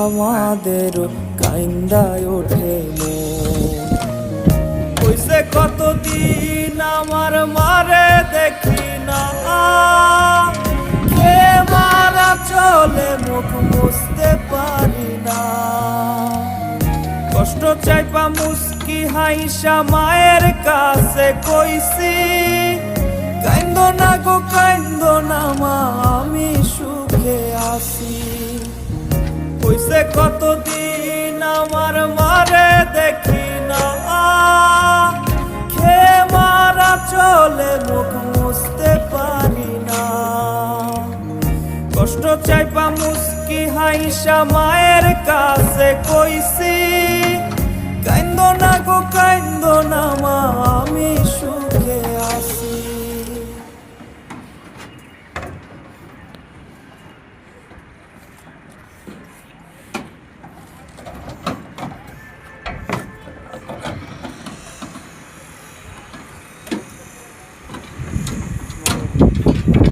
আমাদের কাইন্দায় ওঠে কইছে কতদিন আমার মারে দেখি না কে মারা চলে মুখ মুছতে পারি না কষ্ট চাইপা মুস্কি হাইসা মায়ের কাছে কইছি কাইন্দো না গো কাইন্দো না মা আমি সুখে আছি কইছে কতদিন আমার মারে দেখি না খে মারা চলে মুখ মুছতে পারি না কষ্ট চাইপা মুস্কি হাইসা মায়ের কাছে কইছি কাইন্দো না গো কাইন্দো না মা আমি